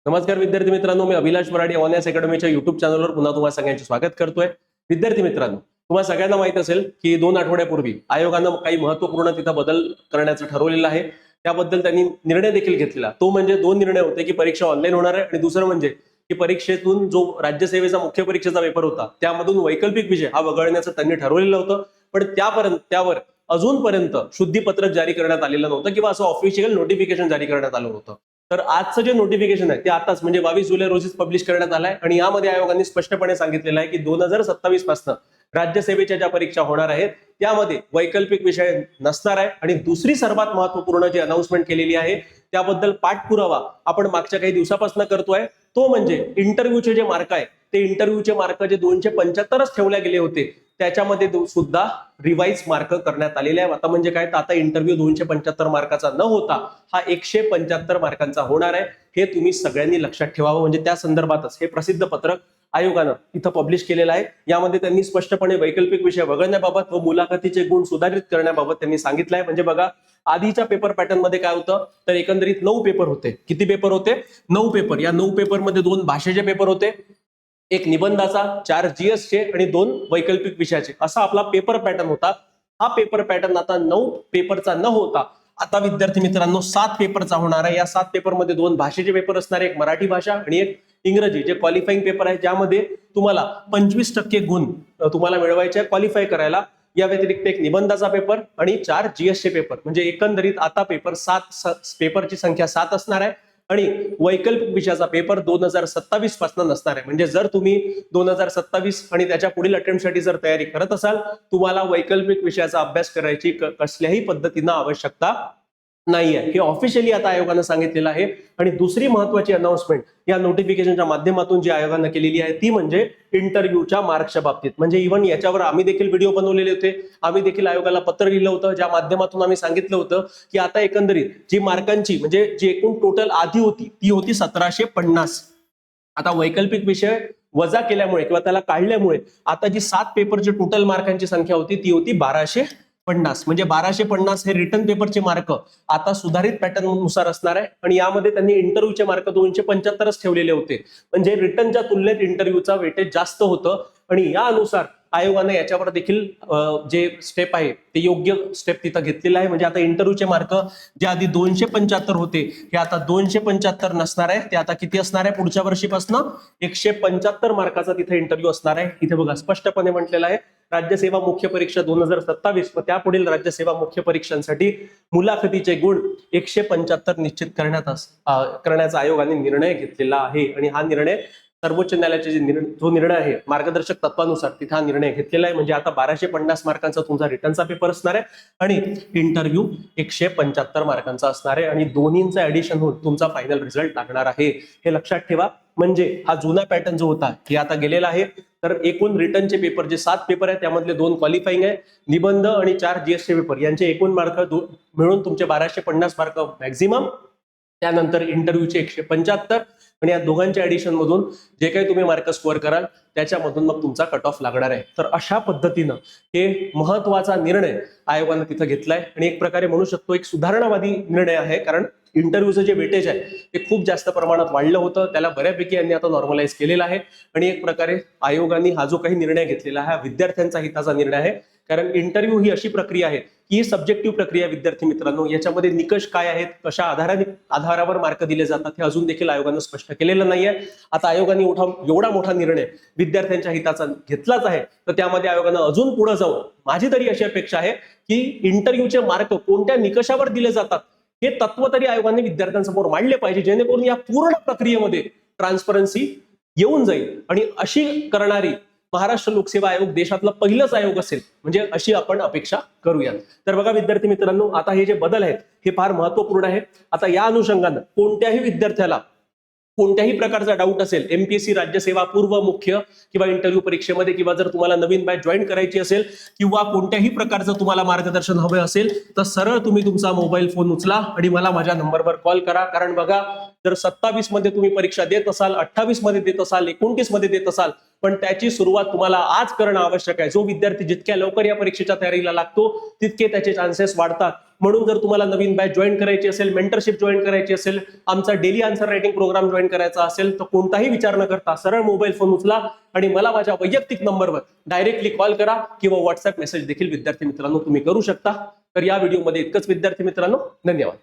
नमस्कार विद्यार्थी मित्रांनो, मी अभिलाष मराठी ऑनलाईन अकॅडमीच्या युट्यूब चॅनलवर पुन्हा तुम्हाला सगळ्यांचे स्वागत करतोय. विद्यार्थी मित्रांनो, तुम्हाला सगळ्यांना माहित असेल की 2 आठवड्यापूर्वी आयोगानं काही महत्त्वपूर्ण तिथं बदल करण्याचं ठरवलेलं आहे. त्याबद्दल त्यांनी निर्णय देखील घेतलेला. तो म्हणजे 2 निर्णय होते की परीक्षा ऑनलाईन होणार आहे आणि दुसरं म्हणजे की परीक्षेतून जो राज्यसेवेचा मुख्य परीक्षेचा पेपर होता त्यामधून वैकल्पिक विषय हा वगळण्याचं त्यांनी ठरवलेलं होतं. पण त्यावर अजूनपर्यंत शुद्धीपत्रक जारी करण्यात आलेलं नव्हतं किंवा असं ऑफिशियल नोटिफिकेशन जारी करण्यात आलं होतं. तर आजचं जे नोटिफिकेशन आहे ते आताच म्हणजे 22 जुलै रोजीच पब्लिश करण्यात आलंय आणि यामध्ये आयोगाने स्पष्टपणे सांगितलेलं आहे की 2027 पासून राज्यसेवेच्या ज्या परीक्षा होणार आहेत त्यामध्ये वैकल्पिक विषय नसणार आहे. आणि दुसरी सर्वात महत्वपूर्ण जी अनाउन्समेंट केलेली आहे त्याबद्दल पाठपुरावा आपण मागच्या काही दिवसापासून करतोय, तो म्हणजे इंटरव्ह्यूचे जे मार्क आहे ते इंटरव्ह्यूचे मार्क जे 275च ठेवले गेले होते त्याच्यामध्ये सुद्धा रिवाइज मार्क करण्यात आलेले आहे. आता म्हणजे काय, तर आता इंटरव्ह्यू 275 मार्काचा न होता हा 175 मार्कांचा होणार आहे. हे तुम्ही सगळ्यांनी लक्षात ठेवावं. म्हणजे त्या संदर्भातच हे प्रसिद्ध पत्रक आयोगानं इथं पब्लिश केलेलं आहे. यामध्ये त्यांनी स्पष्टपणे वैकल्पिक विषय वगळण्याबाबत व मुलाखतीचे गुण सुधारित करण्याबाबत त्यांनी सांगितलं आहे. म्हणजे बघा, आधीच्या पेपर पॅटर्न मध्ये काय होतं, तर एकंदरीत 9 पेपर होते. किती पेपर होते? 9 पेपर. या 9 पेपर मध्ये 2 भाषेचे पेपर होते, एक निबंधाचा, 4 जीएसचे आणि 2 वैकल्पिक विषयाचे, असा आपला पेपर पॅटर्न होता. हा पेपर पॅटर्न आता 9 पेपरचा न होता आता विद्यार्थी मित्रांनो 7 पेपरचा होणार आहे. या 7 पेपरमध्ये 2 भाषेचे पेपर असणार, एक मराठी भाषा आणि एक इंग्रजी, जे क्वालिफाईंग पेपर आहे, ज्यामध्ये तुम्हाला 25% गुण तुम्हाला मिळवायचे क्वालिफाय करायला. या व्यतिरिक्त एक निबंधाचा पेपर आणि 4 जीएसचे पेपर, म्हणजे एकंदरीत आता पेपरची संख्या 7 असणार आहे. आणि वैकल्पिक विषयाचा पेपर 2027 पासून नसणार आहे. म्हणजे जर तुम्ही 2027 आणि त्याच्या पुढील अटेम्प्टसाठी जर तयारी करत असाल, तुम्हाला वैकल्पिक विषयाचा अभ्यास करायची कसल्याही पद्धतीनं आवश्यकता नाही आहे. हे ऑफिशियली आता आयोगानं सांगितलेलं आहे. आणि दुसरी महत्वाची अनाउन्समेंट या नोटिफिकेशनच्या माध्यमातून जी आयोगानं केलेली आहे ती म्हणजे इंटरव्ह्यूच्या मार्क्सच्या बाबतीत. म्हणजे इव्हन याच्यावर आम्ही देखील व्हिडिओ बनवलेले होते, आम्ही देखील आयोगाला पत्र लिहिलं होतं, ज्या माध्यमातून आम्ही सांगितलं होतं की आता एकंदरीत जी मार्कांची म्हणजे जी एकूण टोटल आधी होती ती होती 1750. आता वैकल्पिक विषय वजा केल्यामुळे किंवा त्याला काढल्यामुळे आता जी 7 पेपरची टोटल मार्कांची संख्या होती ती होती 1250. म्हणजे 1250 हे रिटर्न पेपरचे मार्क आता सुधारित पॅटर्न नुसार असणार आहे. आणि यामध्ये त्यांनी इंटरव्ह्यूचे मार्क 275च ठेवलेले होते. म्हणजे रिटर्नच्या तुलनेत इंटरव्ह्यूचा वेटेज जास्त होतं. आणि या अनुसार आयोगाने याच्यावर देखील जे स्टेप आहे ते योग्य स्टेप तिथं घेतलेला आहे. म्हणजे आता इंटरव्ह्यूचे मार्क जे आधी 275 होते हे आता 275 नसणार आहे, ते आता किती असणार आहे, पुढच्या वर्षीपासून 175 मार्काचा तिथे इंटरव्ह्यू असणार आहे. इथे बघा स्पष्टपणे म्हटलेलं आहे, राज्यसेवा मुख्य परीक्षा 2027 व त्यापुढील राज्यसेवा मुख्य परीक्षांसाठी मुलाखतीचे गुण 175 निश्चित करण्याचा आयोगाने निर्णय घेतलेला आहे. आणि हा निर्णय सर्वोच्च न्यायालयाचे जो निर्णय आहे मार्गदर्शक तत्वानुसार तिथे हा निर्णय घेतलेला आहे. म्हणजे आता 1250 मार्कांचा तुमचा रिटर्नचा पेपर असणार आहे आणि इंटरव्ह्यू 175 मार्कांचा असणार आहे. आणि दोन्हींचा ऍडिशन होऊन तुमचा फायनल रिझल्ट लागणार आहे. हे लक्षात ठेवा. म्हणजे हा जुना पॅटर्न जो होता हे आता गेलेला आहे. तर एकूण रिटर्नचे पेपर जे 7 पेपर आहेत त्यामधले 2 क्वालिफाईंग आहे, निबंध आणि 4 जीएसचे पेपर, यांचे एकूण मार्क मिळून तुमचे 1250 मार्क मॅक्झिमम. त्यानंतर इंटरव्ह्यूचे 175 आणि या दोघांच्या ऍडिशन मधून जे काही तुम्ही मार्क स्कोअर कराल त्याच्यामधून मग तुमचा कट ऑफ लागणार आहे. तर अशा पद्धतीनं हे महत्वाचा निर्णय आयोगानं तिथं घेतलाय. आणि एक प्रकारे म्हणू शकतो एक सुधारणावादी निर्णय आहे, कारण इंटरव्ह्यूचं जे वेटेज आहे ते खूप जास्त प्रमाणात वाढलं होतं, त्याला बऱ्यापैकी यांनी आता नॉर्मलाइज केलेलं आहे. आणि एक प्रकारे आयोगाने हा जो काही निर्णय घेतलेला आहे हा विद्यार्थ्यांचा हिताचा निर्णय आहे. कारण इंटरव्ह्यू ही अशी प्रक्रिया आहे की ही सब्जेक्टिव्ह प्रक्रिया विद्यार्थी मित्रांनो, याच्यामध्ये निकष काय आहेत, कशा आधारावर मार्क दिले जातात हे अजून देखील आयोगानं स्पष्ट केलेलं नाहीये. आता आयोगाने एवढा मोठा निर्णय विद्यार्थ्यांच्या हिताचा घेतलाच आहे, तर त्यामध्ये आयोगानं अजून पुढे जाऊन माझी तरी अशी अपेक्षा आहे की इंटरव्ह्यूचे मार्क कोणत्या निकषावर दिले जातात हे तत्व तरी आयोगाने विद्यार्थ्यांसमोर मांडले पाहिजे, जेणेकरून या पूर्ण प्रक्रियेमध्ये ट्रान्सपरन्सी येऊन जाईल. आणि अशी करणारी महाराष्ट्र लोकसेवा आयोग देशातला पहिलाच आयोग असेल, म्हणजे अशी आपण अपेक्षा करूया. तर बघा विद्यार्थी मित्रांनो, आता हे जे बदल आहेत हे फार महत्वपूर्ण आहे. आता या अनुषंगानं कोणत्याही विद्यार्थ्याला कोणत्याही प्रकारचा डाऊट असेल एमपीएससी राज्यसेवा पूर्व मुख्य किंवा इंटरव्ह्यू परीक्षेमध्ये, किंवा जर तुम्हाला नवीन बॅच जॉईन करायची असेल किंवा कोणत्याही प्रकारचं तुम्हाला मार्गदर्शन हवे असेल, तर सरळ तुम्ही तुमचा मोबाईल फोन उचला आणि मला माझ्या नंबरवर कॉल करा. कारण बघा, जर 27 मध्ये तुम्ही परीक्षा देत असाल, 28 मध्ये देत असाल, 29 मध्ये देत असाल, पण त्याची सुरुवात तुम्हाला आज करणं आवश्यक आहे. जो विद्यार्थी जितक्या लवकर या परीक्षेच्या तयारीला लागतो तितके त्याचे चान्सेस वाढतात. म्हणून जर तुम्हाला नवीन बॅच जॉईन करायची असेल, मेंटरशिप जॉईन करायची असेल, आमचा daily answer writing programme join करायचा असेल तर कोणताही विचार न करता सरळ मोबाईल फोन उचला आणि मला माझ्या वैयक्तिक नंबरवर डायरेक्टली कॉल करा किंवा व्हॉट्सअप मेसेज देखील विद्यार्थी मित्रांनो तुम्ही करू शकता. तर या व्हिडिओमध्ये इतकंच विद्यार्थी मित्रांनो, धन्यवाद.